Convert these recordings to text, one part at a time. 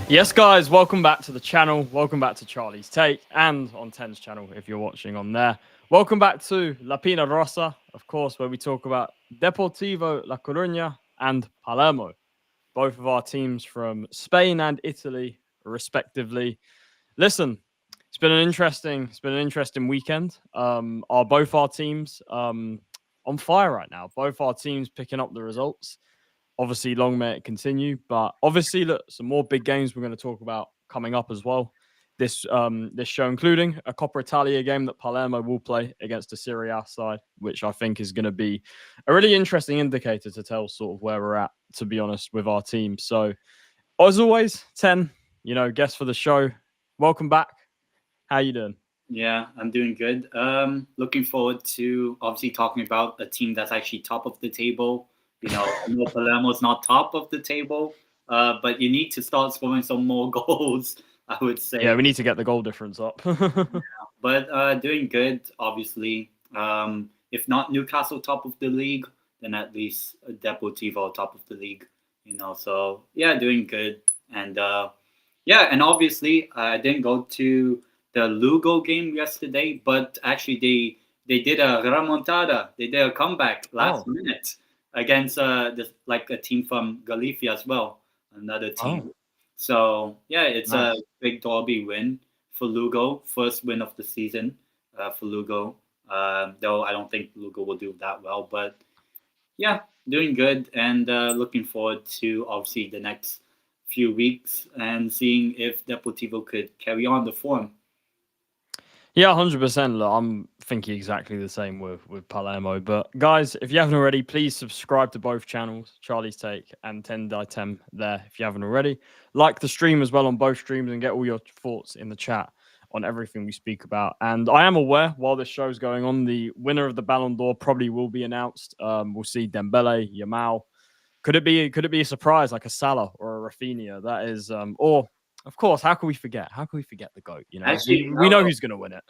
Yes, guys, welcome back to the channel. Welcome back to Charlie's Take and on Ten's channel if you're watching on there. Welcome back to La PIñA Rosa, of course, where we talk about Deportivo La Coruña and Palermo, both of our teams from Spain and Italy, respectively. Listen, it's been an interesting weekend. Are both our teams on fire right now? Both our teams picking up the results. Obviously, long may it continue. But obviously, look, some more big games we're going to talk about coming up as well. This show, including a Coppa Italia game that Palermo will play against the Serie A side, which I think is going to be a really interesting indicator to tell sort of where we're at, to be honest, with our team. So, as always, 10, guest for the show. Welcome back. How you doing? Yeah, I'm doing good. Looking forward to obviously talking about a team that's actually top of the table. I know Palermo's not top of the table, but you need to start scoring some more goals, I would Yeah, say. we need to get the goal difference up. But doing good, obviously. If not Newcastle top of the league, then at least Deportivo top of the league. So yeah, doing good. And yeah, and obviously I didn't go to the Lugo game yesterday, but actually they did a remontada. They did a comeback last Oh, minute against like a team from Galicia as well, another oh, team. So yeah, it's a nice. big derby win for Lugo, first win of the season for Lugo. Though I don't think Lugo will do that well, but yeah, doing good and looking forward to obviously the next few weeks and seeing if Deportivo could carry on the form. Yeah, 100%. Look, I'm thinking exactly the same with Palermo. But guys, if you haven't already, please subscribe to both channels, Charlie's Take and 10 there. If you haven't already, like the stream as well on both streams and get all your thoughts in the chat on everything we speak about. And I am aware while this show's going on, the winner of the Ballon d'Or probably will be announced. We'll see Dembele, Yamal. Could it be a surprise like a Salah or a Rafinha? That is, or of course, how can we forget? How can we forget the goat? Actually, We know who's going to win it.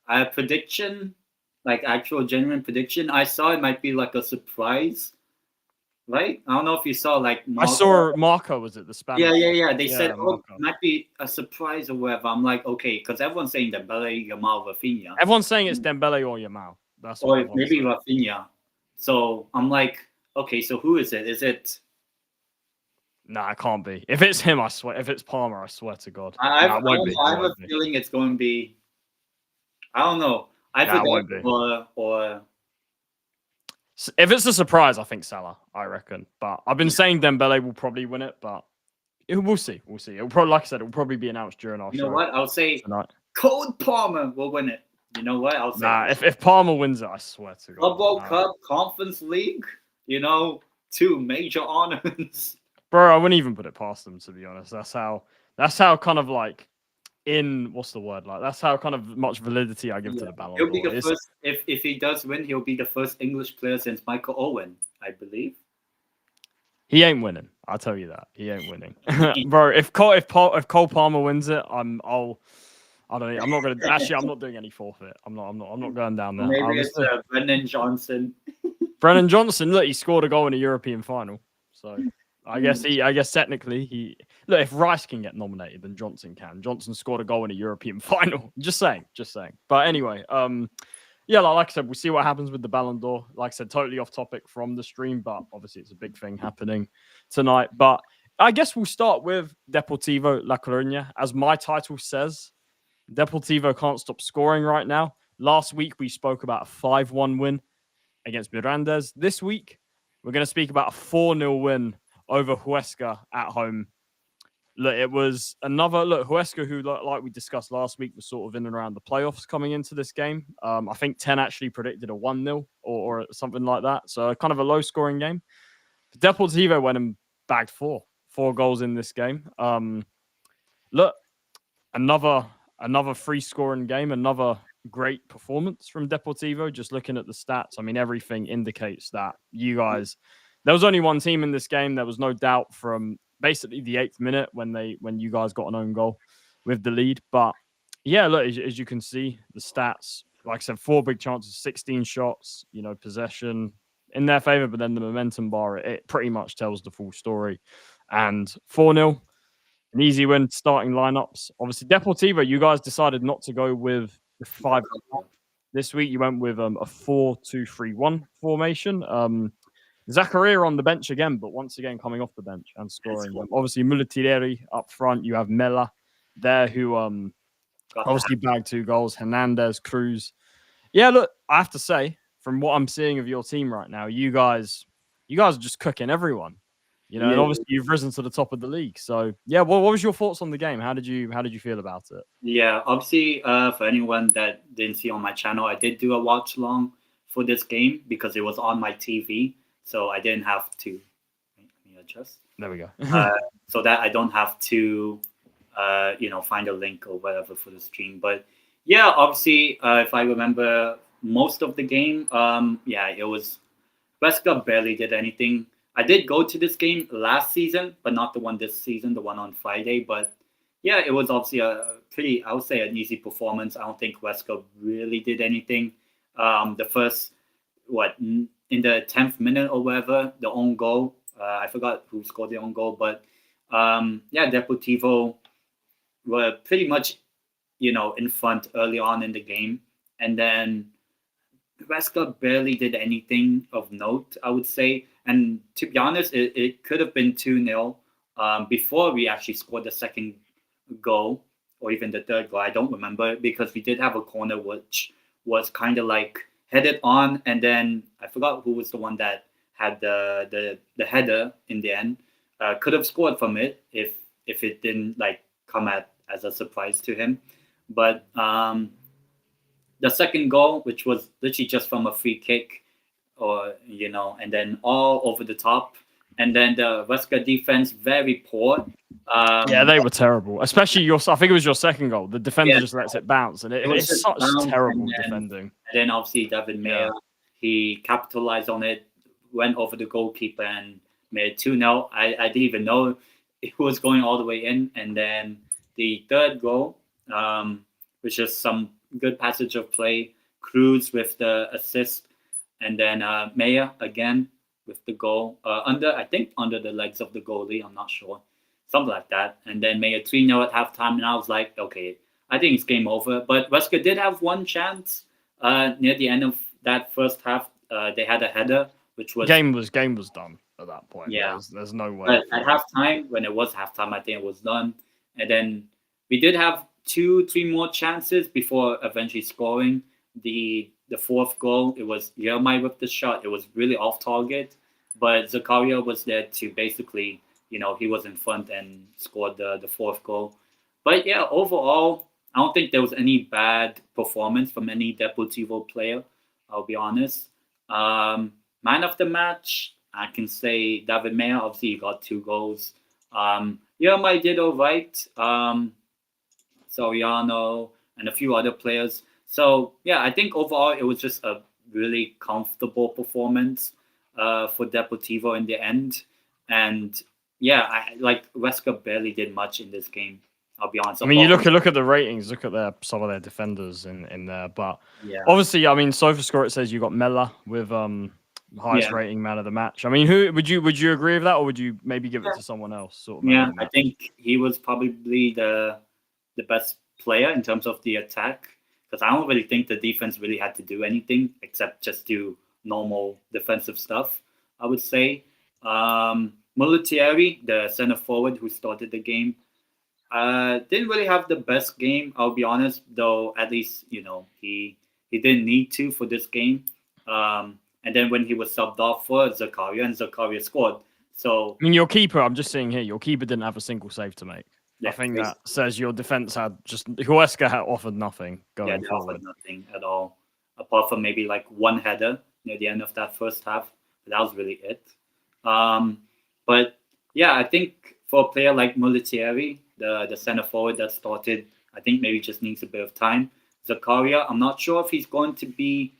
a prediction, like actual genuine prediction, I saw it might be like a surprise, right? I don't know if you saw like I Marco. saw Marco. Was it the Yeah, Spanish? yeah, yeah. They said, Yeah, oh, it Marco. might be a surprise or whatever. I'm like, okay, because everyone's saying Dembele, Yamal, Rafinha, Everyone's saying it's Dembele or Yamal. That's what or everyone's maybe saying. Rafinha. So I'm like, okay, so who is it? Is it? Nah, it can't be. If it's him, I swear. If it's Palmer, I swear to God. I Nah, it won't don't be. know. It I have a won't be. feeling it's going to be. I don't know. Either Nah, it that won't be. or If it's a surprise, I think Salah. I reckon. But I've been saying Dembele will probably win it. But we'll see. We'll see. It'll probably, like I said, it will probably be announced during our you know show what? I'll say tonight. Code Palmer will win it. You know what? I'll say Nah, if Palmer wins it, I swear to God. Club World Nah. Cup, Conference League. Two major honors. Bro, I wouldn't even put it past them, to be honest. That's how kind of like in what's the word, like that's how kind of much validity I give to Yeah, the Ballon he'll be d'Or. the It's first. If he does win, he'll be the first English player since Michael Owen, I believe. He ain't winning. I'll tell you that. He ain't winning. Bro, if Cole Palmer wins it, I don't know. I'm not gonna actually I'm not doing any forfeit. I'm not going down Or there. maybe I'll just it's Brendan Johnson. Brennan Johnson, look, he scored a goal in a European final. So I guess technically he look, if Rice can get nominated, then Johnson can. Johnson scored a goal in a European final. Just saying, just saying. But anyway, yeah, like I said, we'll see what happens with the Ballon d'Or. Like I said, totally off topic from the stream, but obviously it's a big thing happening tonight. But I guess we'll start with Deportivo La Coruña. As my title says, Deportivo can't stop scoring right now. Last week we spoke about a 5-1 win against Mirandes. This week we're going to speak about a 4-0 win over Huesca at home. Look, it was another Huesca, who, like we discussed last week, was sort of in and around the playoffs coming into this game. I think 10 actually predicted a 1-0 or something like that. So kind of a low scoring game. Deportivo went and bagged four goals in this game. Look, another free scoring game, another great performance from Deportivo. Just looking at the stats, I mean, everything indicates that you guys. There was only one team in this game. There was no doubt from basically the 8th minute when you guys got an own goal with the lead. But yeah, look, as you can see, the stats, like I said, 4 big chances, 16 shots, possession in their favor, but then the momentum bar, it pretty much tells the full story. And 4-0. An easy win starting lineups. Obviously, Deportivo, you guys decided not to go with the 5 this week. You went with a 4-2-3-1 formation. Zakaria on the bench again, but once again coming off the bench and scoring. Obviously, Mulattieri up front. You have Mela there, who obviously bagged 2 goals. Hernandez, Cruz. Yeah, look, I have to say, from what I'm seeing of your team right now, you guys are just cooking everyone. And obviously you've risen to the top of the league. So yeah, what was your thoughts on the game? How did you feel about it? Yeah, obviously, for anyone that didn't see on my channel, I did do a watch along for this game because it was on my TV, so I didn't have to. Let me adjust. There we go. So that I don't have to, find a link or whatever for the stream. But yeah, obviously, if I remember most of the game, it was Huesca barely did anything. I did go to this game last season, but not the one this season, the one on Friday. But yeah, it was obviously a pretty, I would say, an easy performance. I don't think Huesca really did anything. The first, in the 10th minute or whatever, the own goal. I forgot who scored the own goal, but Deportivo were pretty much, in front early on in the game. And then Huesca barely did anything of note, I would say. And to be honest, it could have been 2-0 before we actually scored the second goal or even the third goal. I don't remember because we did have a corner which was kind of like headed on. And then I forgot who was the one that had the header in the end. Could have scored from it if it didn't come as a surprise to him. But the second goal, which was literally just from a free kick, and then all over the top. And then the Huesca defense, very poor. Yeah, they were terrible. Especially I think it was your second goal. The defender just lets it bounce. And it's such terrible defending. And then obviously David Meyer, he capitalized on it, went over the goalkeeper and made 2-0. I didn't even know it was going all the way in. And then the third goal, which is some good passage of play. Cruz with the assist. And then Meyer again with the goal under the legs of the goalie. I'm not sure. Something like that. And then Meyer 3-0 at halftime. And I was like, okay, I think it's game over. But Huesca did have one chance near the end of that first half. They had a header, which was... Game was done at that point. Yeah. There's no way. But at halftime, when it was halftime, I think it was done. And then we did have 2-3 more chances before eventually scoring. The fourth goal, it was Yermay with the shot. It was really off target, but Zakaria was there to basically, he was in front and scored the fourth goal. But yeah, overall, I don't think there was any bad performance from any Deportivo player, I'll be honest. Man of the match, I can say David Meyer. Obviously, he got 2 goals. Yermay did all right. Soriano and a few other players. So, yeah, I think overall it was just a really comfortable performance for Deportivo in the end. And, yeah, Huesca barely did much in this game, I'll be honest. I mean, you look at the ratings, look at some of their defenders in there. But obviously, I mean, SofaScore, it says you got Mela with highest rating man of the match. I mean, who would you agree with that, or would you maybe give it to someone else? I think he was probably the best player in terms of the attack. Because I don't really think the defense really had to do anything except just do normal defensive stuff, I would say. Mulattieri, the center forward who started the game, didn't really have the best game, I'll be honest, though at least, he didn't need to for this game. And then when he was subbed off for Zakaria, and Zakaria scored. So I mean, your keeper, I'm just seeing here, your keeper didn't have a single save to make. Yeah, I think that says your defense had Huesca had offered nothing going forward. Offered nothing at all, apart from maybe one header near the end of that first half. But that was really it. But yeah, I think for a player like Mulattieri, the center forward that started, I think maybe just needs a bit of time. Zakaria, I'm not sure if he's going to be...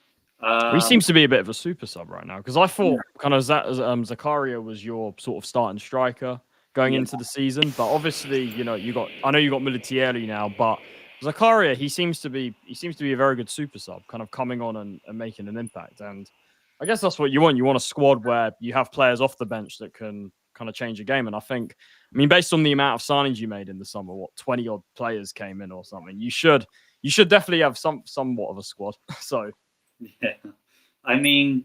he seems to be a bit of a super sub right now, because I thought kind of Zakaria was your sort of starting striker going into the season, but obviously, I know you got Mulattieri now, but Zakaria, he seems to be a very good super sub, kind of coming on and making an impact. And I guess that's what you want. You want a squad where you have players off the bench that can kind of change a game. And I mean, based on the amount of signings you made in the summer, 20 odd players came in or something. You should definitely have somewhat of a squad. So, yeah, I mean,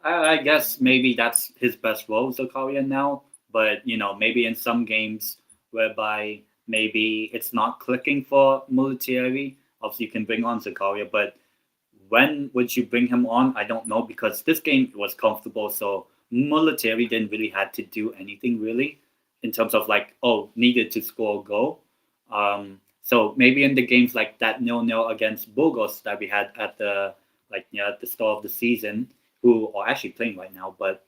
I guess maybe that's his best role, Zakaria now. But maybe in some games whereby maybe it's not clicking for Mulattieri, obviously you can bring on Zakaria. But when would you bring him on? I don't know, because this game was comfortable, so Mulattieri didn't really had to do anything really in terms of needed to score a goal. So maybe in the games like that 0-0 against Burgos that we had at the at the start of the season, who are actually playing right now. But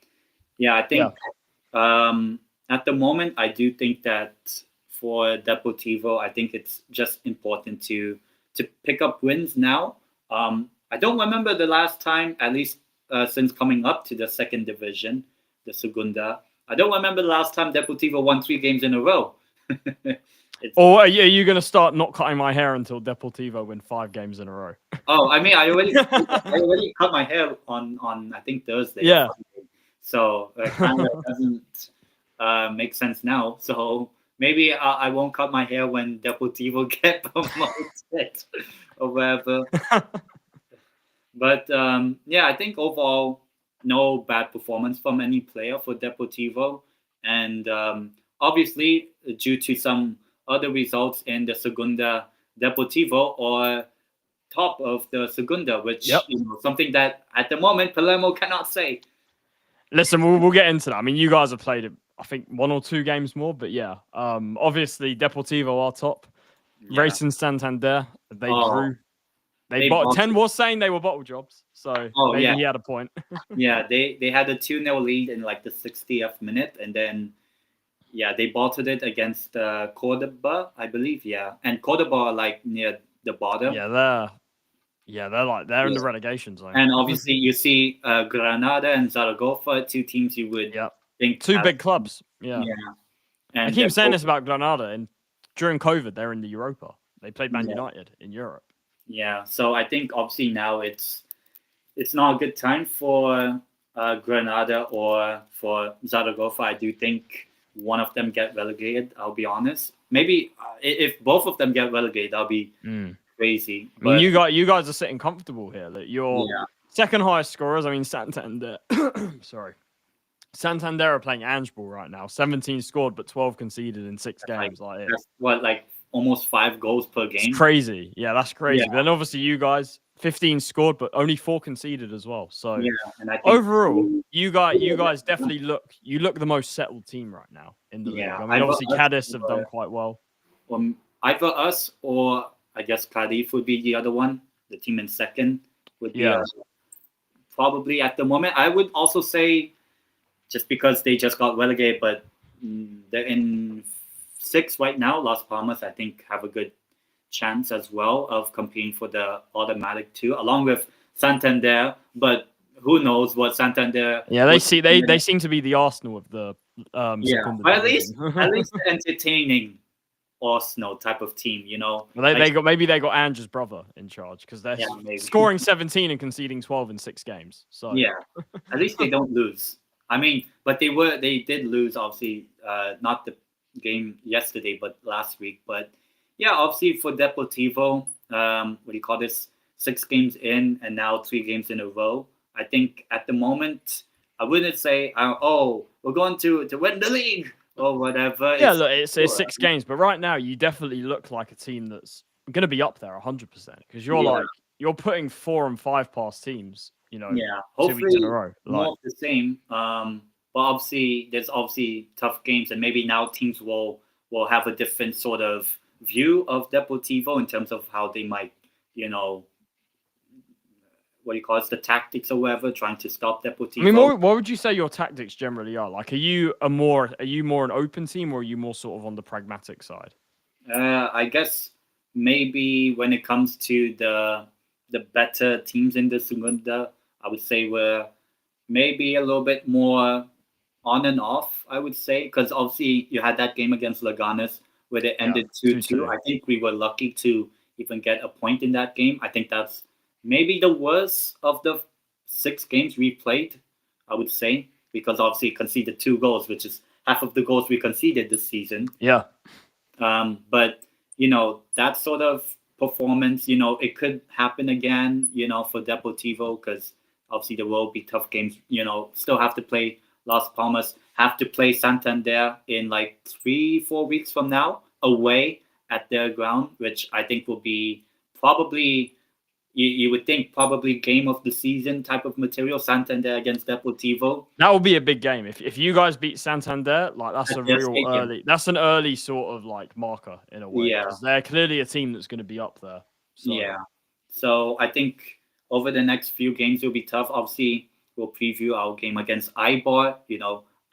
yeah, I think at the moment I do think that for Deportivo, I think it's just important to pick up wins now. I don't remember the last time, at least since coming up to the second division, the Segunda. I don't remember the last time Deportivo won 3 games in a row. Or are you going to start not cutting my hair until Deportivo win 5 games in a row? Oh, I mean, I already cut my hair on I think Thursday. Yeah. So it kind of doesn't make sense now. So maybe I won't cut my hair when Deportivo get promoted or whatever. But yeah, I think overall, no bad performance from any player for Deportivo. And obviously, due to some other results in the Segunda, Deportivo or top of the Segunda, which something that at the moment Palermo cannot say. Listen, we'll get into that. I mean, you guys have played, I think, 1 or 2 games more, but yeah, obviously Deportivo are top. Yeah. Racing Santander, they drew. Ten was saying they were bottle jobs, so maybe he had a point. Yeah, they had a 2-0 lead in the 60th minute, and then they bottled it against Cordoba, I believe. Yeah, and Cordoba are near the bottom. They're in the relegation zone. And obviously, you see Granada and Zaragoza, 2 teams you would think 2 big clubs. Yeah. And I keep saying this about Granada, and during COVID, they're in the Europa. They played Man United in Europe. Yeah, so I think obviously now it's not a good time for Granada or for Zaragoza. I do think one of them get relegated. I'll be honest. Maybe if both of them get relegated, that'll be crazy. But I mean, you guys are sitting comfortable here. That you're second highest scorers. I mean, Santander. Sorry, Santander are playing Angeball right now. 17 scored, but 12 conceded in 6 games. That's what almost 5 goals per game. It's crazy. Yeah, that's crazy. But then obviously you guys 15 scored, but only 4 conceded as well. So and I think overall, you guys definitely look the most settled team right now in the league. I mean, obviously Cadiz have done quite well. Either us or I guess Cadiz would be the other one. The team in second would be probably at the moment. I would also say just because they just got relegated, but they're in 6th right now. Las Palmas, I think, have a good chance as well of competing for the automatic 2, along with Santander. But who knows what Santander? Yeah, they seem to be the Arsenal of the but at least entertaining Arsenal type of team. Well, they got Andrew's brother in charge because they're scoring 17 and conceding 12 in 6 games. So at least they don't lose. I mean, but they did lose, obviously, not the game yesterday, but last week. But yeah, obviously for Deportivo, 6 games in and now 3 games in a row. I think at the moment, I wouldn't say, we're going to win the league or whatever. Yeah, look, it's 6 games, but right now you definitely look like a team that's going to be up there 100% because you're putting 4 and 5 past teams. Hopefully 2 weeks in a row. More of the same. But obviously, there's tough games, and maybe now teams will have a different sort of view of Deportivo in terms of how they might, the tactics or whatever, trying to stop Deportivo. I mean, what would you say your tactics generally are? Are you more an open team, or are you more sort of on the pragmatic side? I guess maybe when it comes to the better teams in the Segunda, I would say we're maybe a little bit more on and off, I would say, because obviously you had that game against Leganes where they ended 2-2. I think we were lucky to even get a point in that game. I think that's maybe the worst of the 6 games we played, I would say, because obviously conceded 2 goals, which half of the goals we conceded this season. Yeah. But that sort of performance, it could happen again, for Deportivo, because obviously there will be tough games. Still have to play Las Palmas, have to play Santander in like 3-4 weeks from now away at their ground, which I think will be probably, you would think, probably game of the season type of material. Santander against Deportivo. That will be a big game. If you guys beat Santander, like that's a real early. That's an early sort of like marker in a way. Yeah. They're clearly a team that's going to be up there. So. Yeah. So I think over the next few games it'll be tough. Obviously, we'll preview our game against Eibar.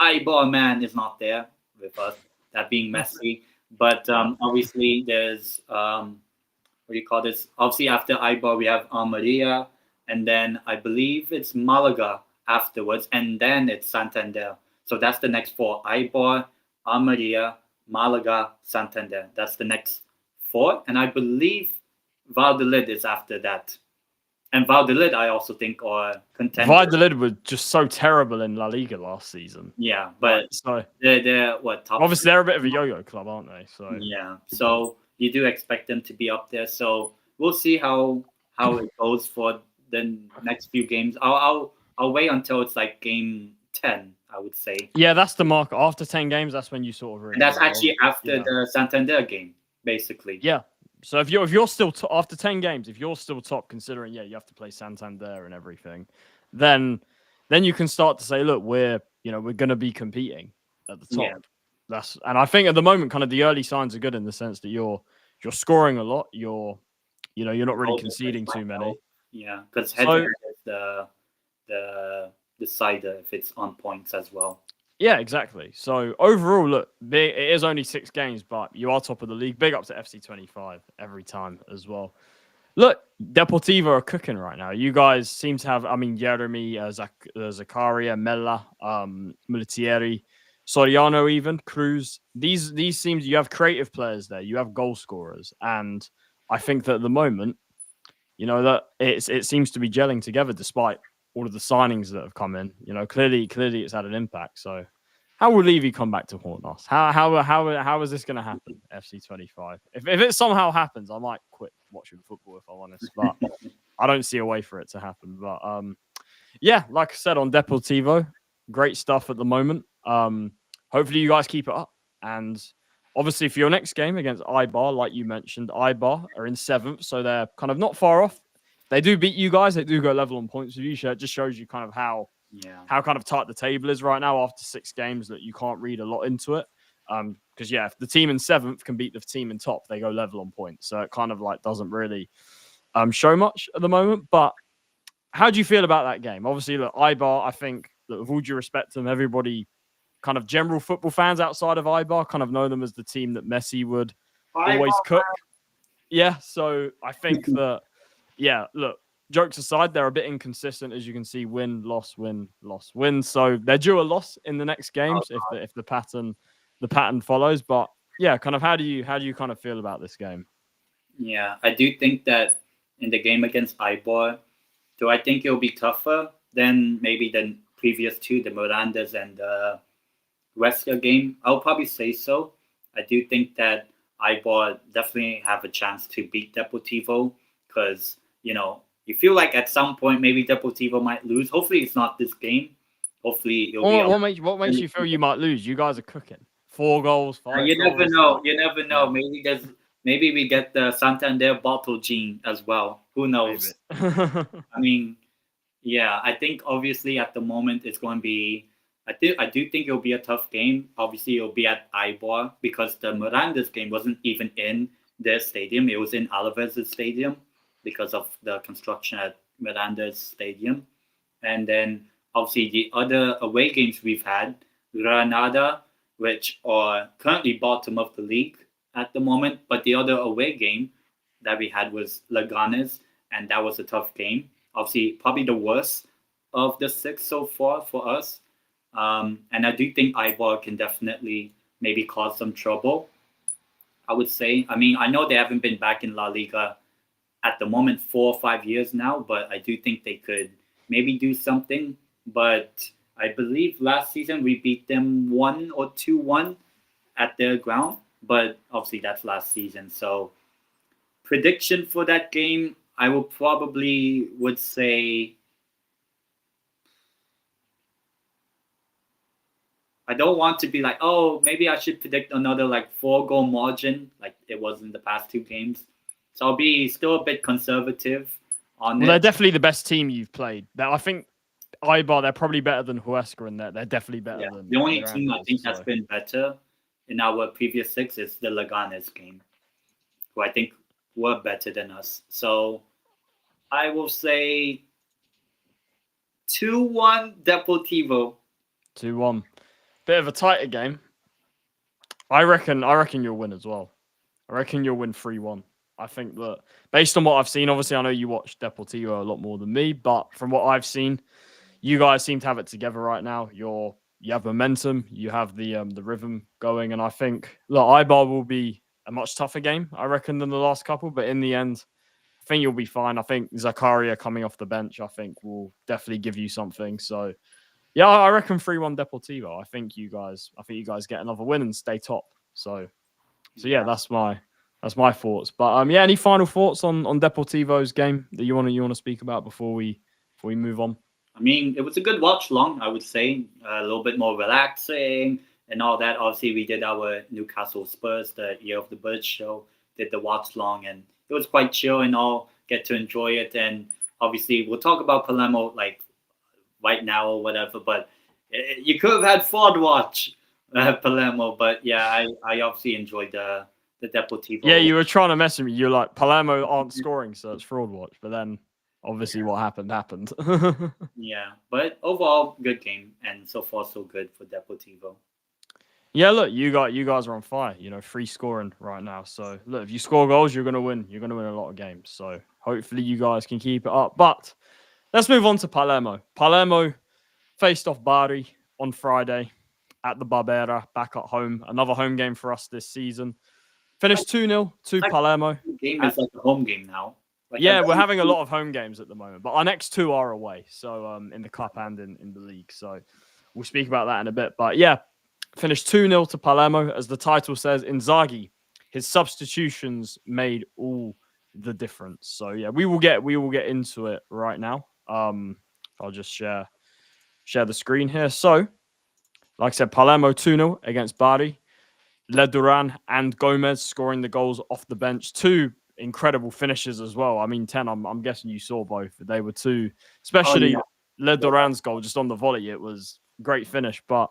Eibar man is not there with us. That being Messi. But obviously there's what do you call this? Obviously after Eibar we have Almeria, and then I believe it's Malaga afterwards, and then it's Santander. So that's the next 4: Eibar, Almeria, Malaga, Santander. That's the next 4, and I believe Valladolid is after that. And Valladolid, I also think, are contenders. Valladolid were just so terrible in La Liga last season. Yeah, but so they're what, top? Obviously, they're a bit of a yo-yo club, aren't they? So yeah, so you do expect them to be up there. So we'll see how it goes for the next few games. I'll wait until it's like game 10, I would say. Yeah, that's the mark. After 10 games, that's when you sort of. Really and that's actually after the Santander game, basically. Yeah. So if you're still after 10 games, if you're still top, considering you have to play Santander and everything, then you can start to say, look, we're going to be competing at the top. Yeah. And I think at the moment, kind of the early signs are good in the sense that you're scoring a lot. You're not really conceding too many. Yeah, because head-to-head is the decider if it's on points as well. Yeah, exactly. So overall, look, it is only 6 games, but you are top of the league. Big up to FC25 every time as well. Look, Deportivo are cooking right now. You guys seem to have, Jeremy, Zakaria, Mella, Militieri, Soriano, even Cruz. These teams, you have creative players there. You have goal scorers, and I think that at the moment, that it seems to be gelling together despite all of the signings that have come in. Clearly it's had an impact. So how will Levy come back to haunt us? How is this going to happen, FC25? If it somehow happens, I might quit watching football, if I'm honest. But I don't see a way for it to happen. But like I said, on Deportivo, great stuff at the moment. Hopefully you guys keep it up. And obviously for your next game against Eibar, like you mentioned, Eibar are in 7th. So they're kind of not far off. They do beat you guys. They do go level on points with you. So it just shows you kind of how kind of tight the table is right now after 6 games, that you can't read a lot into it. Because if the team in 7th can beat the team in top, they go level on points. So it kind of like doesn't really show much at the moment. But how do you feel about that game? Obviously, look, Eibar, I think that with all due respect to them, everybody kind of general football fans outside of Eibar kind of know them as the team that Messi would always cook. Yeah, so I think that look, jokes aside, they're a bit inconsistent, as you can see. Win, loss, win, loss, win. So they're due a loss in the next games if the pattern follows. But kind of how do you kind of feel about this game? Yeah, I do think that in the game against Eibar, do I think it'll be tougher than maybe the previous 2, the Mirandas and the Huesca game? I'll probably say so. I do think that Eibar definitely have a chance to beat Deportivo because you feel like at some point maybe Deportivo might lose. Hopefully it's not this game. Hopefully it'll be. What makes you feel you might lose? You guys are cooking 4 goals, 5 You goals. never know. You never know. Maybe we get the Santander bottle gene as well. Who knows? I think obviously at the moment it's going to be. I do think it'll be a tough game. Obviously it'll be at Eibar because the Miranda's game wasn't even in their stadium. It was in Alaves' stadium, because of the construction at Miranda's stadium. And then obviously the other away games we've had, Granada, which are currently bottom of the league at the moment, but the other away game that we had was Leganes, and that was a tough game. Obviously probably the worst of the 6 so far for us. And I do think Eibar can definitely maybe cause some trouble, I would say. I know they haven't been back in La Liga at the moment 4 or 5 years now, but I do think they could maybe do something. But I believe last season we beat them 1 or 2-1 at their ground, but obviously that's last season. So prediction for that game, I would say, I don't want to be like, oh, maybe I should predict another like 4-goal margin like it was in the past 2 games. So I'll be still a bit conservative on Well, they're it. definitely the best team you've played. I think Eibar, they're probably better than Huesca in that. They're definitely better Yeah, than the only team I Mirandés, think that's so. been better in our previous 6 is the Leganes game, who I think were better than us. So I will say 2-1 Deportivo. 2-1. Bit of a tighter game. I reckon you'll win as well. I reckon you'll win 3-1. I think that based on what I've seen, obviously I know you watch Deportivo a lot more than me, but from what I've seen, you guys seem to have it together right now. You have momentum, you have the rhythm going, and I think Eibar will be a much tougher game, I reckon, than the last couple. But in the end, I think you'll be fine. I think Zakaria coming off the bench, I think, will definitely give you something. So yeah, I reckon 3-1 Deportivo. I think you guys get another win and stay top. So yeah, that's my thoughts. But yeah, any final thoughts on Deportivo's game that you want to speak about before we move on? I mean, it was a good watch long, I would say. A little bit more relaxing and all that. Obviously, we did our Newcastle Spurs, the Year of the Bird show, did the watch long, and it was quite chill and all. Get to enjoy it. And obviously, we'll talk about Palermo like right now or whatever, but you could have had Ford watch Palermo. But yeah, I obviously enjoyed the Deportivo. Yeah, you were trying to mess with me. You're like, Palermo aren't scoring, so it's fraud watch. But then, obviously, what happened. Yeah, but overall, good game, and so far so good for Deportivo. Yeah, look, you guys are on fire. Free scoring right now. So look, if you score goals, you're gonna win. You're gonna win a lot of games. So hopefully, you guys can keep it up. But let's move on to Palermo. Palermo faced off Bari on Friday at the Barbera, back at home. Another home game for us this season. Finished 2-0 to Palermo. The game is like a home game now. Like Yeah, we're having a lot of home games at the moment, but our next 2 are away. So in the cup and in the league. So we'll speak about that in a bit. But yeah, finished 2-0 to Palermo. As the title says, Inzaghi, his substitutions made all the difference. So yeah, we will get into it right now. I'll just share the screen here. So, like I said, Palermo 2-0 against Bari. Leduran and Gomez scoring the goals off the bench. 2 incredible finishes as well. I mean, 10, I'm guessing you saw both. They were 2, especially Leduran's goal just on the volley. It was great finish, but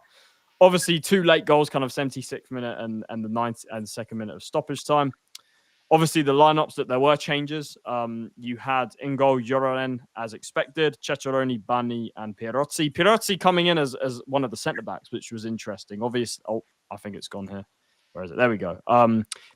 obviously 2 late goals, kind of 76th minute and the 92nd minute of stoppage time. Obviously, the lineups that there were changes. You had in goal Joronen as expected, Ceccaroni, Bani, and Pierozzi. Pierozzi coming in as one of the centre backs, which was interesting. Obviously, I think it's gone here. Where is it? There we go.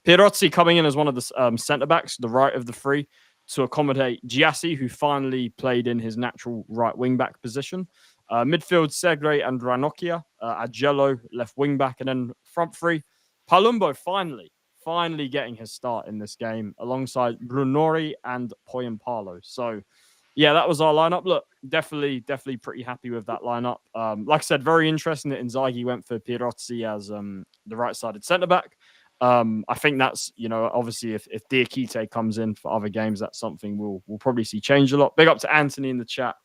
Pierozzi coming in as one of the centre backs, the right of the 3, to accommodate Giassi, who finally played in his natural right wing back position. Midfield, Segre and Ranocchia. Agello, left wing back, and then front 3. Palumbo finally getting his start in this game alongside Brunori and Poyampalo. So, yeah, that was our lineup. Look, definitely pretty happy with that lineup. Like I said, very interesting that Inzaghi went for Pierozzi as the right-sided centre-back. I think that's, obviously if Diakite comes in for other games, that's something we'll probably see change a lot. Big up to Anthony in the chat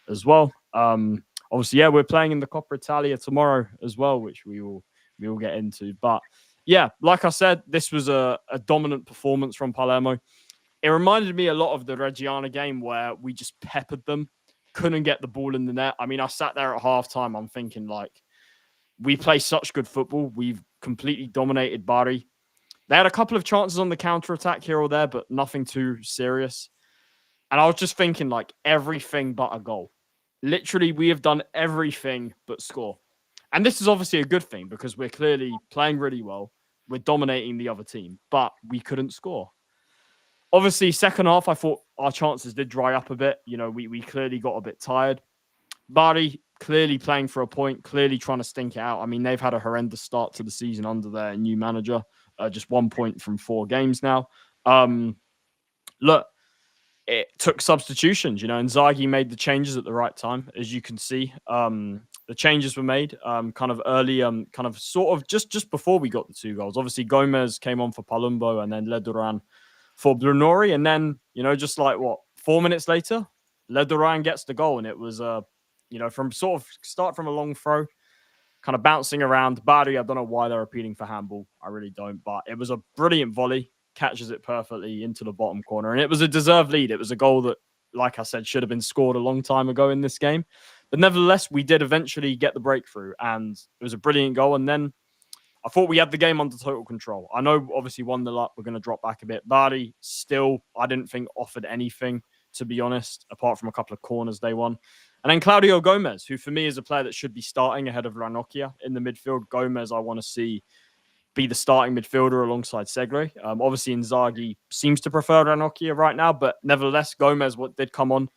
as well. Obviously, yeah, we're playing in the Coppa Italia tomorrow as well, which we will get into. But yeah, like I said, this was a dominant performance from Palermo. It reminded me a lot of the Reggiana game where we just peppered them, couldn't get the ball in the net. I mean, I sat there at halftime. I'm thinking, like, we play such good football. We've completely dominated Bari. They had a couple of chances on the counter-attack here or there, but nothing too serious. And I was just thinking, like, everything but a goal. Literally, we have done everything but score. And this is obviously a good thing because we're clearly playing really well. We're dominating the other team, but we couldn't score. Obviously, second half, I thought our chances did dry up a bit. We clearly got a bit tired. Bari clearly playing for a point, clearly trying to stink it out. I mean, they've had a horrendous start to the season under their new manager. Just 1 point from 4 games now. Look, it took substitutions, and Inzaghi made the changes at the right time, as you can see. the changes were made kind of early, kind of sort of just before we got the 2 goals. Obviously, Gomez came on for Palumbo and then Leduran for Brunori. And then, just like 4 minutes later, Leduran gets the goal. And it was, from sort of start from a long throw, kind of bouncing around. Bari, I don't know why they're appealing for handball. I really don't. But it was a brilliant volley, catches it perfectly into the bottom corner. And it was a deserved lead. It was a goal that, like I said, should have been scored a long time ago in this game. But nevertheless, we did eventually get the breakthrough. And it was a brilliant goal. And then I thought we had the game under total control. I know, obviously, 1-0 up, we're going to drop back a bit. Bari still, I didn't think offered anything, to be honest, apart from a couple of corners they won. And then Claudio Gomez, who for me is a player that should be starting ahead of Ranocchia in the midfield. Gomez, I want to see be the starting midfielder alongside Segre. Obviously, Inzaghi seems to prefer Ranocchia right now, but nevertheless, Gomez did come on.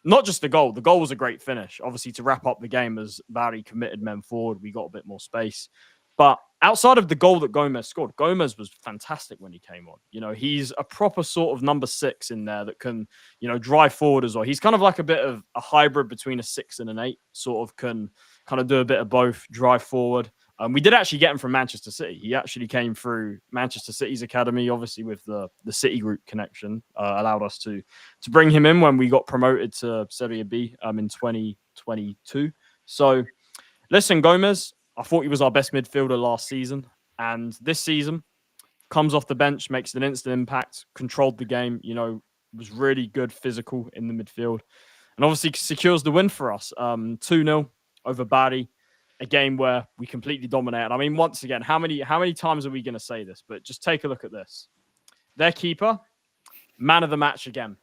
Not just the goal. The goal was a great finish. Obviously, to wrap up the game as Bari committed men forward, we got a bit more space. But outside of the goal that Gomez scored, Gomez was fantastic when he came on. He's a proper sort of number 6 in there that can, drive forward as well. He's kind of like a bit of a hybrid between a 6 and an 8, sort of can kind of do a bit of both, drive forward. We did actually get him from Manchester City. He actually came through Manchester City's academy, obviously with the City Group connection, allowed us to bring him in when we got promoted to Serie B in 2022. So, listen, Gomez, I thought he was our best midfielder last season. And this season, comes off the bench, makes an instant impact, controlled the game, was really good physical in the midfield. And obviously secures the win for us. 2-0 over Bari, a game where we completely dominated. I mean, once again, how many times are we going to say this? But just take a look at this. Their keeper, man of the match again.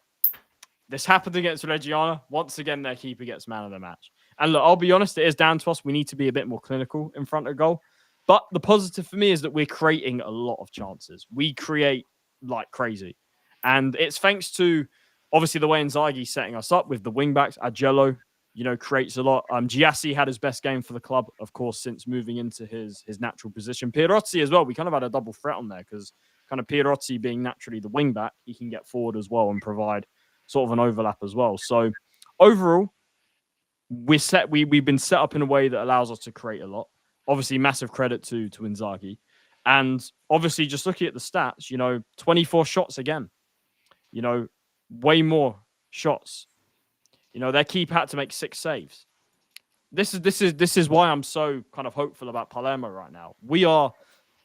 This happened against Reggiana. Once again, their keeper gets man of the match. And look, I'll be honest, it is down to us. We need to be a bit more clinical in front of goal. But the positive for me is that we're creating a lot of chances. We create like crazy. And it's thanks to, obviously, the way Inzaghi's setting us up with the wing-backs. Agello, creates a lot. Giassi had his best game for the club, of course, since moving into his natural position. Pierozzi as well. We kind of had a double threat on there because kind of Pierozzi being naturally the wing-back, he can get forward as well and provide sort of an overlap as well. So overall, we've been set up in a way that allows us to create a lot. Obviously, massive credit to Inzaghi. And obviously, just looking at the stats, 24 shots again. Way more shots. Their keeper had to make 6 saves. This is why I'm so kind of hopeful about Palermo right now. We are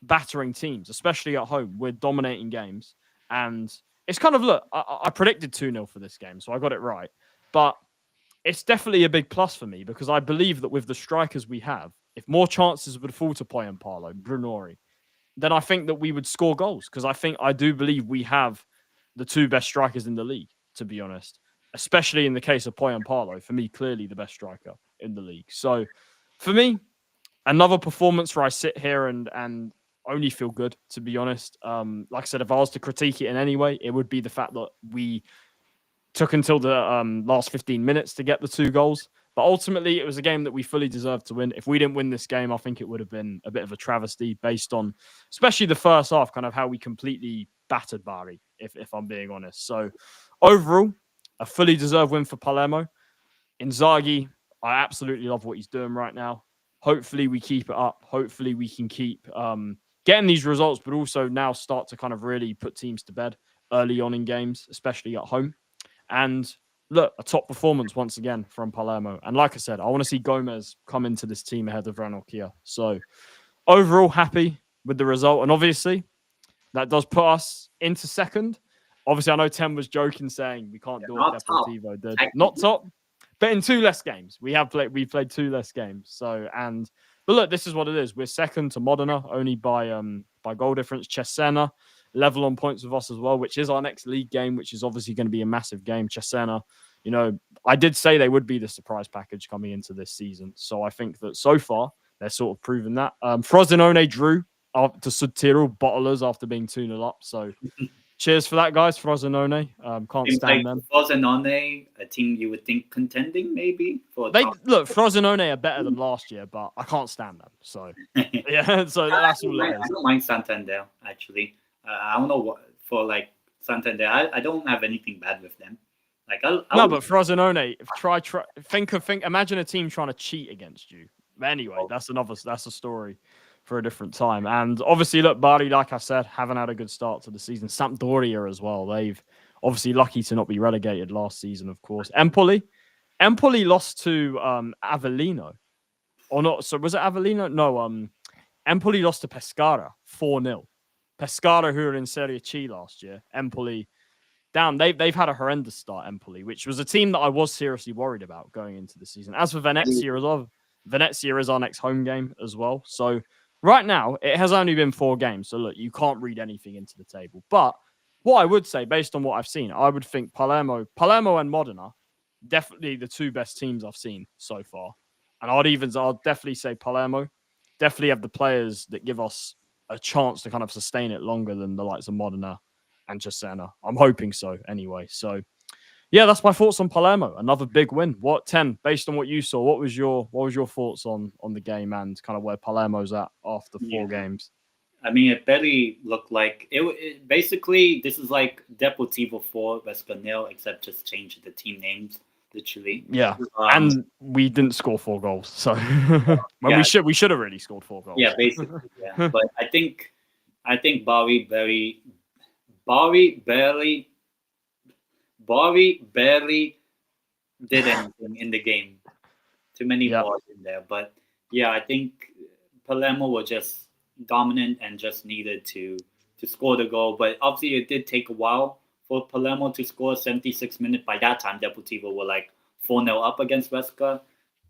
battering teams, especially at home. We're dominating games. And it's kind of, look, I predicted 2-0 for this game, so I got it right. But it's definitely a big plus for me because I believe that with the strikers we have, if more chances would fall to Poyampalo, Brunori, then I think that we would score goals because I do believe we have the 2 best strikers in the league, to be honest, especially in the case of Poyampalo. For me, clearly the best striker in the league. So for me, another performance where I sit here and only feel good, to be honest. Like I said, if I was to critique it in any way, it would be the fact that we took until the last 15 minutes to get the 2 goals. But ultimately, it was a game that we fully deserved to win. If we didn't win this game, I think it would have been a bit of a travesty based on, especially the first half, kind of how we completely battered Bari, if I'm being honest. So overall, a fully deserved win for Palermo. Inzaghi, I absolutely love what he's doing right now. Hopefully we keep it up. Hopefully we can keep getting these results, but also now start to kind of really put teams to bed early on in games, especially at home. And look, a top performance once again from Palermo. And like I said, I want to see Gomez come into this team ahead of Ranocchia. So overall, happy with the result. And obviously, that does put us into second. Obviously, I know Tem was joking saying we can't do what Deportivo did. Not top, but in 2 less games. We played 2 less games. But look, this is what it is. We're second to Modena, only by goal difference. Cesena level on points with us as well, which is our next league game, which is obviously going to be a massive game. Cesena, I did say they would be the surprise package coming into this season. So I think that so far, they're sort of proven that. Frosinone drew to Sudtirol Bottlers after being 2-0 up. So cheers for that, guys. Frosinone. Can't stand them. Frosinone, a team you would think contending maybe? Look, Frosinone are better than last year, but I can't stand them. So, yeah, so that's all it is. I don't mind Santander, actually. I don't know what for like Santander. I don't have anything bad with them. Like No, but Frosinone, imagine a team trying to cheat against you. But anyway, that's a story for a different time. And obviously, look, Bari, like I said, haven't had a good start to the season. Sampdoria as well. They've obviously lucky to not be relegated last season, of course. Empoli lost to Avellino. Or not, so was it Avellino? No, Empoli lost to Pescara 4-0. Pescara, who were in Serie C last year, Empoli down. They've had a horrendous start, Empoli, which was a team that I was seriously worried about going into the season. As for Venezia as well, Venezia is our next home game as well. So right now, it has only been 4 games. So look, you can't read anything into the table. But what I would say, based on what I've seen, I would think Palermo and Modena, definitely the 2 best teams I've seen so far. And I'll definitely say Palermo definitely have the players that give us a chance to kind of sustain it longer than the likes of Modena and Cesena. I'm hoping so anyway. So yeah, that's my thoughts on Palermo. Another big win. What 10? Based on what you saw, what was your thoughts on the game and kind of where Palermo's at after 4 games? I mean, it barely looked like it. Basically, this is like Deportivo 4, Huesca 0, except just change the team names. Literally, yeah, and we didn't score 4 goals, so we should have really scored 4 goals. Yeah, basically, yeah. But I think Bari barely did anything in the game. Too many balls in there, but yeah, I think Palermo were just dominant and just needed to score the goal. But obviously, it did take a while for Palermo to score. 76 minutes. By that time, Deportivo were like 4-0 up against Huesca,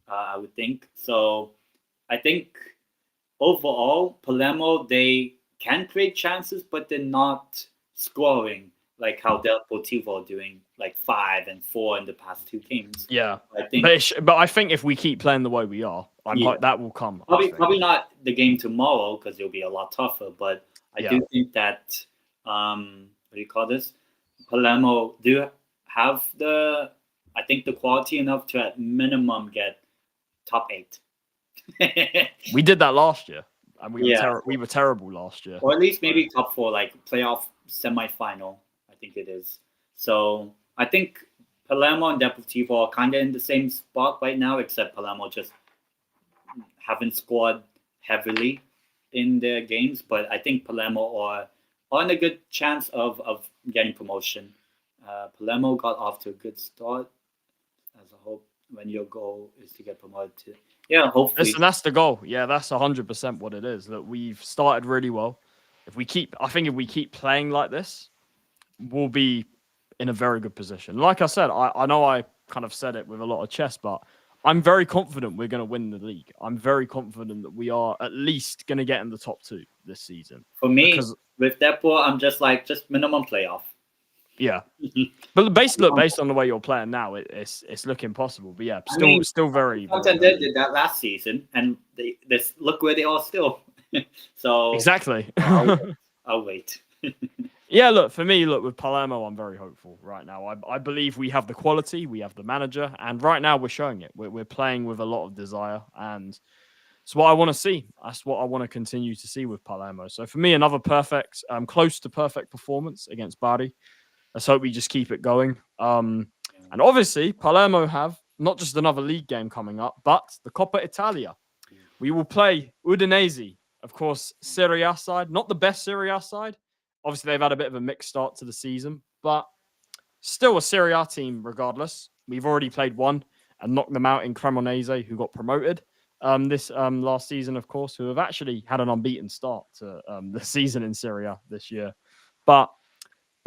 I would think. So I think overall, Palermo, they can create chances, but they're not scoring like how Deportivo are doing, like 5 and 4 in the past 2 games. Yeah, I think. But I think if we keep playing the way we are, that will come. Probably not the game tomorrow because it'll be a lot tougher. But I do think that what do you call this? Palermo do have the quality enough to at minimum get top 8. We did that last year, and we were terrible last year. Or at least maybe top 4, like playoff semifinal. I think it is. So I think Palermo and Deportivo are kind of in the same spot right now, except Palermo just haven't scored heavily in their games. But I think Palermo are on a good chance of getting promotion. Palermo got off to a good start. As a hope, when your goal is to get promoted to, hopefully. Listen, that's the goal. Yeah, that's 100% what it is. That we've started really well. If we keep playing like this, we'll be in a very good position. Like I said, I know I kind of said it with a lot of chest, but I'm very confident we're going to win the league. I'm very confident that we are at least going to get in the top 2 this season. For me, with Depor, I'm just minimum playoff. Yeah, but based on the way you're playing now, it's looking possible. But yeah, still very. Contenders did that last season, and look where they are still. So exactly. I'll wait. Yeah, look, for me, with Palermo, I'm very hopeful right now. I believe we have the quality, we have the manager, and right now we're showing it. We're playing with a lot of desire, and it's what I want to see. That's what I want to continue to see with Palermo. So for me, another close to perfect performance against Bari. Let's hope we just keep it going. And obviously, Palermo have not just another league game coming up, but the Coppa Italia. We will play Udinese, of course, Serie A side. Not the best Serie A side. Obviously, they've had a bit of a mixed start to the season, but still a Serie A team regardless. We've already played one and knocked them out in Cremonese, who got promoted this last season, of course, who have actually had an unbeaten start to the season in Serie A this year. But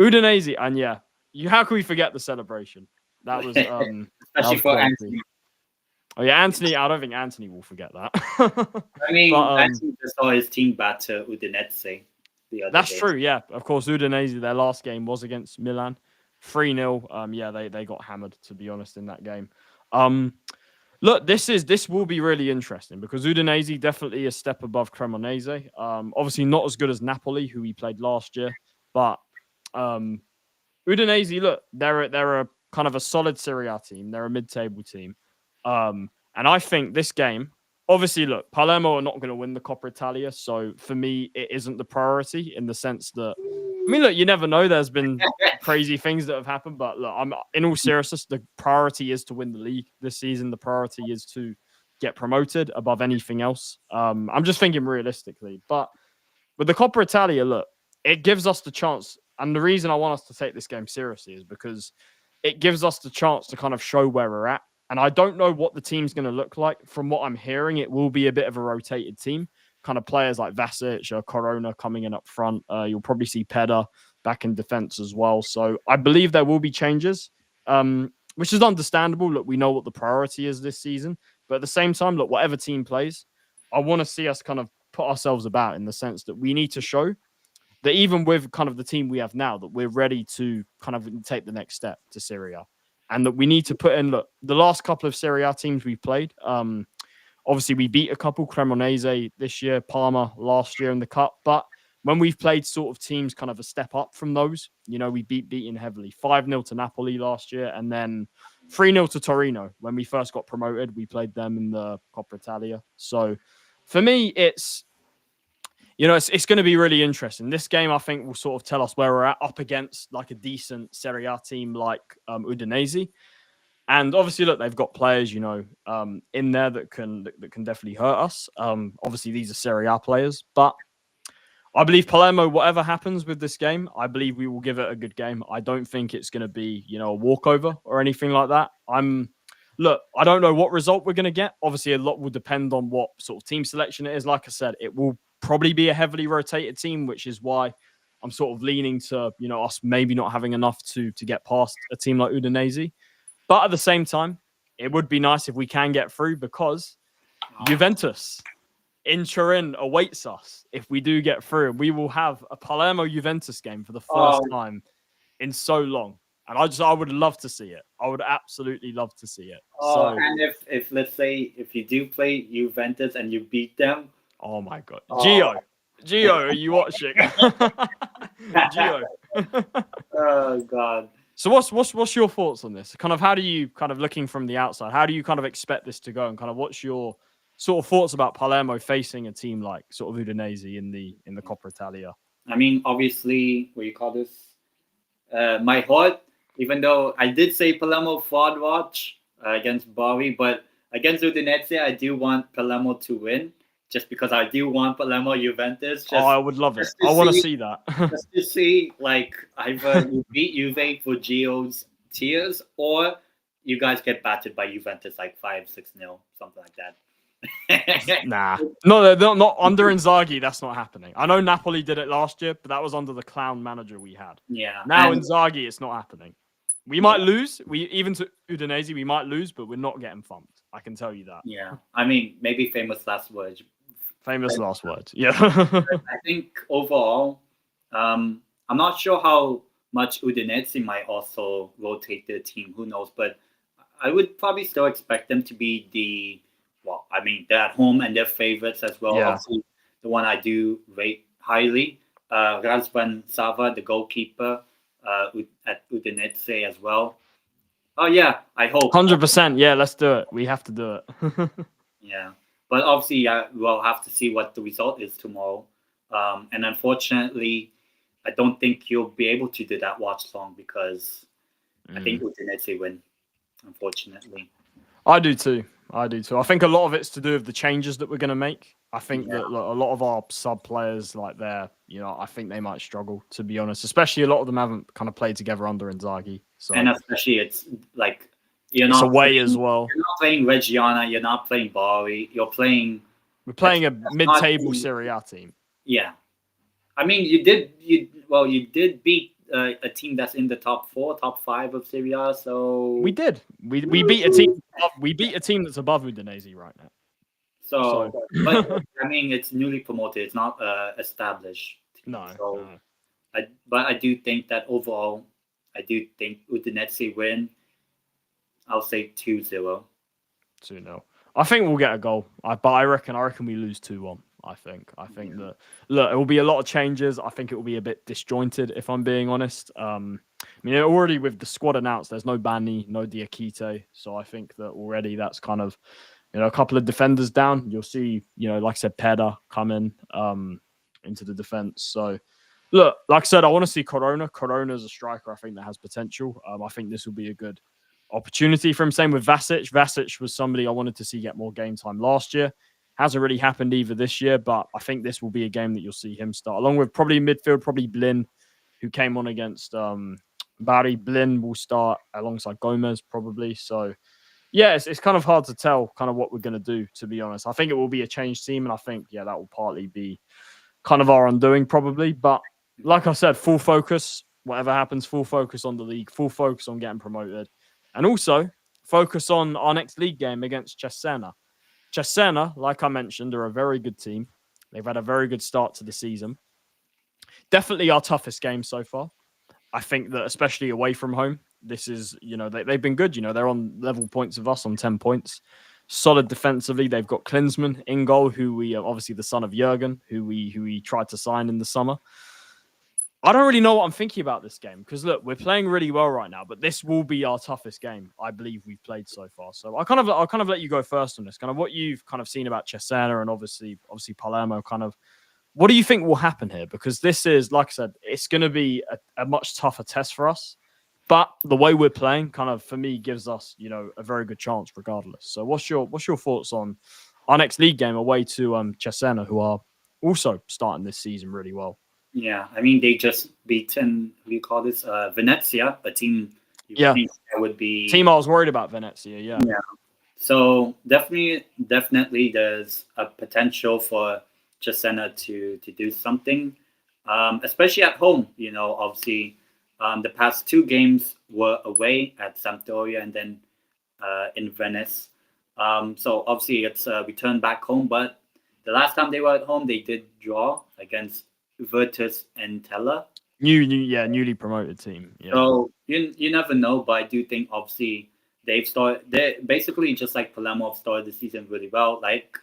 Udinese, and how can we forget the celebration? That was especially for Anthony. Oh yeah, Anthony. I don't think Anthony will forget that. I mean, Anthony just saw his team batter Udinese the other That's day. true. Yeah, of course, Udinese. Their last game was against Milan, 3-0. They got hammered, to be honest, in that game. Look, this will be really interesting because Udinese definitely a step above Cremonese. Obviously not as good as Napoli, who we played last year, but Udinese, look, they're a kind of a solid Serie A team. They're a mid-table team. And I think this game, obviously, look, Palermo are not going to win the Coppa Italia. So for me, it isn't the priority in the sense that I mean, look, you never know. There's been crazy things that have happened, but look, I'm in all seriousness. The priority is to win the league this season. The priority is to get promoted above anything else. I'm just thinking realistically, but with the Coppa Italia, look, it gives us the chance, and the reason I want us to take this game seriously is because it gives us the chance to kind of show where we're at. And I don't know what the team's going to look like. From what I'm hearing, it will be a bit of a rotated team. Kind of players like Vasic or Corona coming in up front. You'll probably see Peda back in defense as well. So I believe there will be changes, which is understandable. Look, we know what the priority is this season. But at the same time, look, whatever team plays, I want to see us kind of put ourselves about in the sense that we need to show that even with kind of the team we have now, that we're ready to kind of take the next step to Serie A. And that we need to put in, look, the last couple of Serie A teams we've played, obviously we beat a couple, Cremonese this year, Parma last year in the Cup. But when we've played sort of teams kind of a step up from those, you know, we beaten heavily. 5-0 to Napoli last year and then 3-0 to Torino. When we first got promoted, we played them in the Coppa Italia. So for me, it's, you know, it's going to be really interesting. This game, I think, will sort of tell us where we're at up against like a decent Serie A team like Udinese. And obviously, look, they've got players, you know, in there that can definitely hurt us. Obviously, these are Serie A players, but I believe Palermo, whatever happens with this game, I believe we will give it a good game. I don't think it's going to be, you know, a walkover or anything like that. Look, I don't know what result we're going to get. Obviously, a lot will depend on what sort of team selection it is. Like I said, it will probably be a heavily rotated team, which is why I'm sort of leaning to, you know, us maybe not having enough to get past a team like Udinese. But at the same time, it would be nice if we can get through because Juventus in Turin awaits us. If we do get through, we will have a Palermo Juventus game for the first time in so long. And I would love to see it. I would absolutely love to see it. And if let's say if you do play Juventus and you beat them, oh my God, Gio, are you watching? Gio. Oh God. So what's your thoughts on this? Kind of how do you kind of looking from the outside? How do you kind of expect this to go? And kind of what's your sort of thoughts about Palermo facing a team like sort of Udinese in the Coppa Italia? I mean, obviously, what you call this? My heart. Even though I did say Palermo fraud watch against Bari, but against Udinese, I do want Palermo to win, just because I do want Palermo Juventus. I would love it. I want to see that. Just to see, like, either you beat Juve for Gio's tears, or you guys get battered by Juventus like 5-6-0, something like that. Nah, no, not under Inzaghi. That's not happening. I know Napoli did it last year, but that was under the clown manager we had. Yeah. Now Inzaghi, it's not happening. We might lose. Even to Udinese, we might lose, but we're not getting thumped. I can tell you that. Yeah. I mean, maybe famous last words. Famous last words. Yeah. I think overall, I'm not sure how much Udinese might also rotate their team. Who knows? But I would probably still expect them to be they're at home and they're favorites as well. Yeah. Obviously, the one I do rate highly, Razvan Sava, the goalkeeper at Udinese as well. Oh, yeah, I hope. 100%. Yeah, let's do it. We have to do it. Yeah. But obviously, we'll have to see what the result is tomorrow. And unfortunately, I don't think you'll be able to do that watch long because I think Udinese win, unfortunately. I do too. I think a lot of it's to do with the changes that we're going to make. I think that a lot of our sub players, like I think they might struggle, to be honest. Especially a lot of them haven't kind of played together under Inzaghi. So. And especially it's like it's away as well. You're not playing Reggiana. You're not playing Bari. We're playing a mid-table Serie A team. Yeah, I mean you did beat a team that's in the top 4, top 5 of Serie A. So we did. We beat a team. We beat a team that's above Udinese right now. So. But I mean, it's newly promoted. It's not established. No. So, but I do think that overall, I do think Udinese win. I'll say 2-0. 2-0. I think we'll get a goal. But I reckon we lose 2-1. I think that look, it will be a lot of changes. I think it will be a bit disjointed, if I'm being honest. I mean, already with the squad announced, there's no Bani, no Diakite, so I think that already that's kind of, a couple of defenders down. You'll see, like I said, Peda come in into the defense. So Look, like I said, I want to see Corona. Corona is a striker, I think, that has potential. I think this will be a good opportunity for him. Same with Vasic. Vasic was somebody I wanted to see get more game time last year. Hasn't really happened either this year, but I think this will be a game that you'll see him start, along with probably midfield, probably Blin, who came on against Bari. Blin will start alongside Gomez, probably. So, yeah, it's kind of hard to tell kind of what we're going to do, to be honest. I think it will be a changed team, and I think, yeah, that will partly be kind of our undoing, probably. But like I said, full focus, whatever happens, full focus on the league, full focus on getting promoted, and also focus on our next league game against Cesena. Cesena, like I mentioned, are a very good team. They've had a very good start to the season. Definitely our toughest game so far. I think that especially away from home, this is, they've been good. They're on level points of us on 10 points. Solid defensively. They've got Klinsmann in goal, who we obviously the son of Jurgen, who we tried to sign in the summer. I don't really know what I'm thinking about this game because, look, we're playing really well right now, but this will be our toughest game I believe we've played so far. So I'll kind of let you go first on this, kind of what you've kind of seen about Cesena and obviously Palermo. Kind of what do you think will happen here? Because this is, like I said, it's going to be a much tougher test for us. But the way we're playing, kind of for me, gives us a very good chance regardless. So what's your thoughts on our next league game away to Cesena, who are also starting this season really well? Yeah, I mean, they just beaten, what do you call this? Venezia, a team you Yeah. think that would be... Team I was worried about, Venezia, yeah. Yeah. So definitely there's a potential for Cesena to do something, especially at home. Obviously, the past two games were away at Sampdoria and then in Venice. So obviously it's a return back home, but the last time they were at home, they did draw against Virtus and Tella. Newly promoted team. Yeah. So you never know, but I do think obviously they're basically just like Palermo have started the season really well, like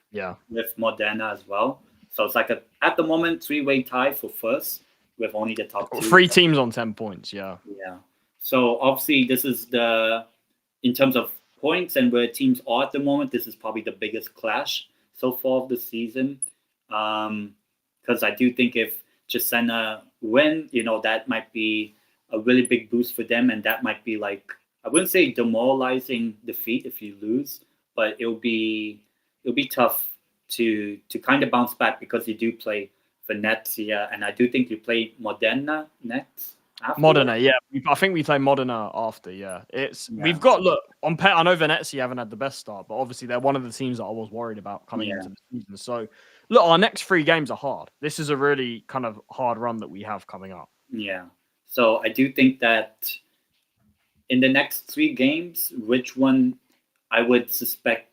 with Modena as well. So it's like at the moment 3-way tie for first with only the top two. 3 teams on 10 points, yeah. Yeah. So obviously this is in terms of points and where teams are at the moment, this is probably the biggest clash so far of the season. Because I do think if Cesena win, that might be a really big boost for them, and that might be like, I wouldn't say demoralizing defeat if you lose, but it'll be tough to kind of bounce back because you do play Venezia, and I do think you play Modena next. Modena, yeah. I think we play Modena after, yeah. We've got, look, I know Venezia haven't had the best start, but obviously they're one of the teams that I was worried about coming into the season. So, look, our next 3 games are hard. This is a really kind of hard run that we have coming up. Yeah. So I do think that in the next 3 games, which one I would suspect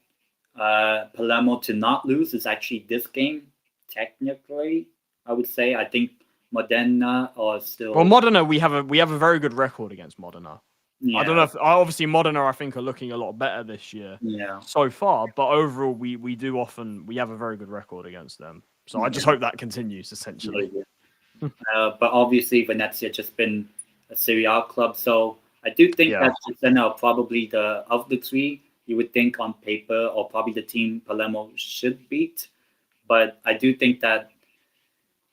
Palermo to not lose is actually this game, technically, I would say. I think Modena are still... Well, Modena, we have a very good record against Modena. Yeah. I don't know if... Obviously, Modena, I think, are looking a lot better this year so far. But overall, we have a very good record against them. So I just hope that continues, essentially. Yeah. But obviously, Venezia just been a Serie A club. So I do think that Cesena are probably of the 3, you would think on paper, or probably the team Palermo should beat. But I do think that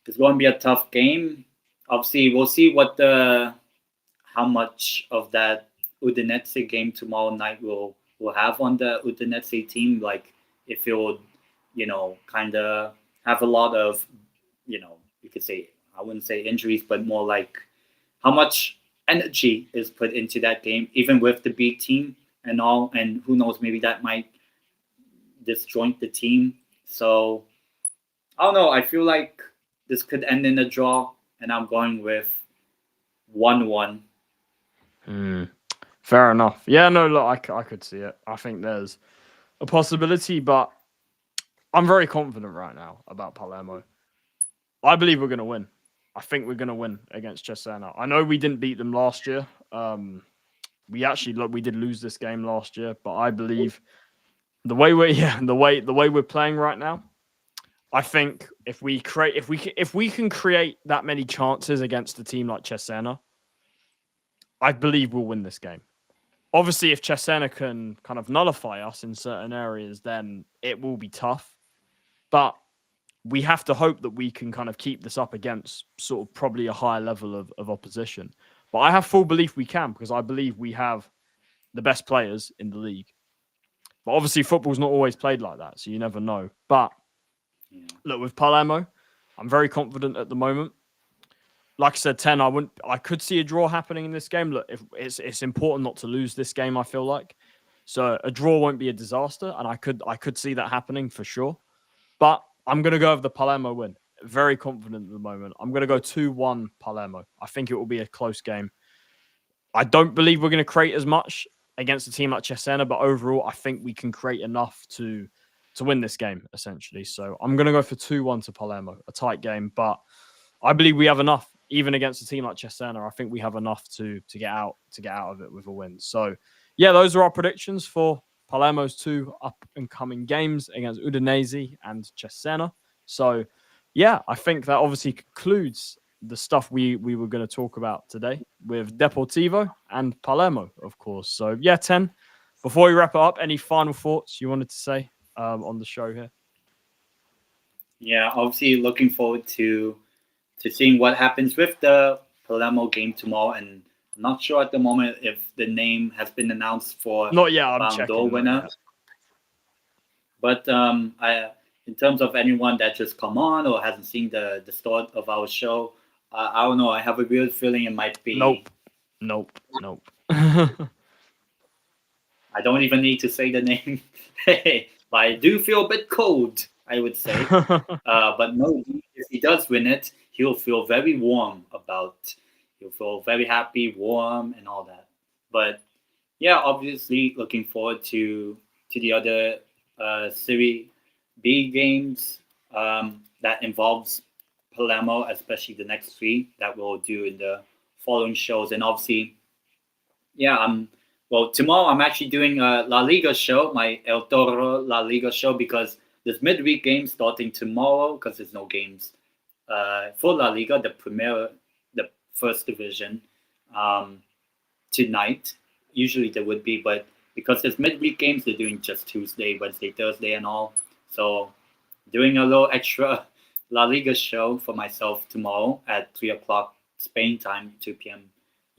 it's going to be a tough game. Obviously, we'll see how much of that Udinese game tomorrow night will have on the Udinese team. Like, if it will, kind of have a lot of, you could say, I wouldn't say injuries, but more like how much energy is put into that game, even with the B team and all. And who knows, maybe that might disjoint the team. So, I don't know. I feel like this could end in a draw, and I'm going with 1-1. Fair enough. Yeah, no, look, I could see it. I think there's a possibility, but I'm very confident right now about Palermo. I believe we're going to win. I think we're going to win against Cesena. I know we didn't beat them last year. We did lose this game last year, but I believe the way we're playing right now, I think if we can create that many chances against a team like Cesena, I believe we'll win this game. Obviously, if Cesena can kind of nullify us in certain areas, then it will be tough. But we have to hope that we can kind of keep this up against sort of probably a higher level of opposition. But I have full belief we can, because I believe we have the best players in the league. But obviously, football's not always played like that, so you never know. But look, with Palermo, I'm very confident at the moment. Like I said, 10, I could see a draw happening in this game. Look, if it's important not to lose this game, I feel like. So a draw won't be a disaster, and I could see that happening for sure. But I'm going to go with the Palermo win. Very confident at the moment. I'm going to go 2-1 Palermo. I think it will be a close game. I don't believe we're going to create as much against a team like Cesena, but overall, I think we can create enough to win this game, essentially. So I'm going to go for 2-1 to Palermo, a tight game, but I believe we have enough, even against a team like Cesena. I think we have enough to get out of it with a win. So yeah, those are our predictions for Palermo's 2 up-and-coming games against Udinese and Cesena. So yeah, I think that obviously concludes the stuff we were going to talk about today with Deportivo and Palermo, of course. So yeah, 10, before we wrap it up, any final thoughts you wanted to say on the show here? Yeah, obviously looking forward to seeing what happens with the Palermo game tomorrow, and I'm not sure at the moment if the name has been announced for not yet. I'm Ballon checking. d'Or winner. But in terms of anyone that just come on or hasn't seen the start of our show, I don't know. I have a weird feeling it might be. Nope. I don't even need to say the name. But I do feel a bit cold, I would say. But no, if he does win it, he'll feel very warm he'll feel very happy, warm, and all that. But yeah, obviously looking forward to the other Serie B games that involves Palermo, especially the next 3 that we'll do in the following shows. And obviously, yeah, well, tomorrow I'm actually doing a La Liga show, my El Toro La Liga show, because there's midweek games starting tomorrow, because there's no games for La Liga, the first division, tonight. Usually there would be, but because there's midweek games, they're doing just Tuesday, Wednesday, Thursday, and all. So doing a little extra La Liga show for myself tomorrow at 3 o'clock Spain time, 2 p.m.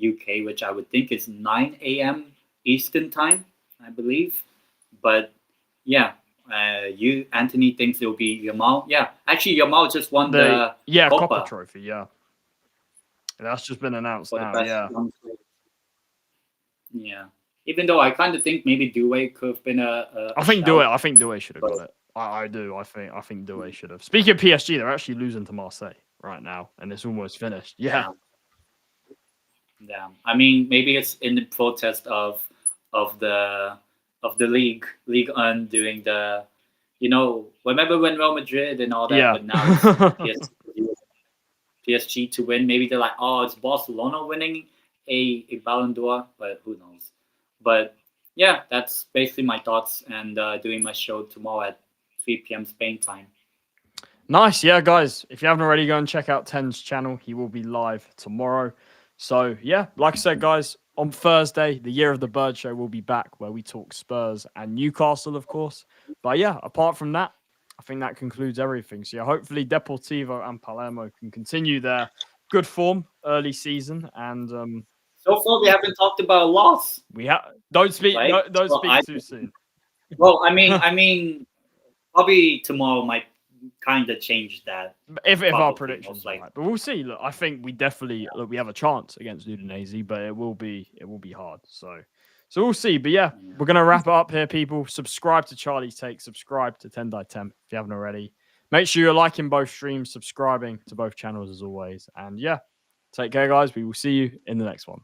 UK, which I would think is 9 a.m. Eastern time, I believe. But yeah, Anthony thinks it'll be Yamal. Yeah, actually Yamal just won the Coppa trophy. Yeah, that's just been announced now. Yeah. Even though I kind of think maybe Doué could have been I think Doué should have got it. I do. I think Doué should have. Speaking of PSG, they're actually losing to Marseille right now, and it's almost finished. Yeah. I mean, maybe it's in the protest of the League One doing the, remember when Real Madrid and all that, yeah. But now it's PSG to win. Maybe they're like, oh, it's Barcelona winning a Ballon d'Or, but who knows? But yeah, that's basically my thoughts, and doing my show tomorrow at 3 p.m. Spain time. Nice. Yeah, guys, if you haven't already, go and check out Ten's channel. He will be live tomorrow. So yeah, like I said, guys, on Thursday, the Year of the Bird show will be back, where we talk Spurs and Newcastle, of course. But yeah, apart from that, I think that concludes everything. So yeah, hopefully Deportivo and Palermo can continue their good form early season. And so far we haven't talked about a loss. Don't speak. Right? Don't speak too soon. Well, I mean, probably tomorrow might kind of change that. If our predictions are right, but we'll see. Look, I think we definitely we have a chance against Udinese, but it will be hard. So we'll see. But yeah, we're gonna wrap it up here, people. Subscribe to Charlie's Take. Subscribe to 10x10 if you haven't already. Make sure you're liking both streams, subscribing to both channels as always, and yeah, take care, guys. We will see you in the next one.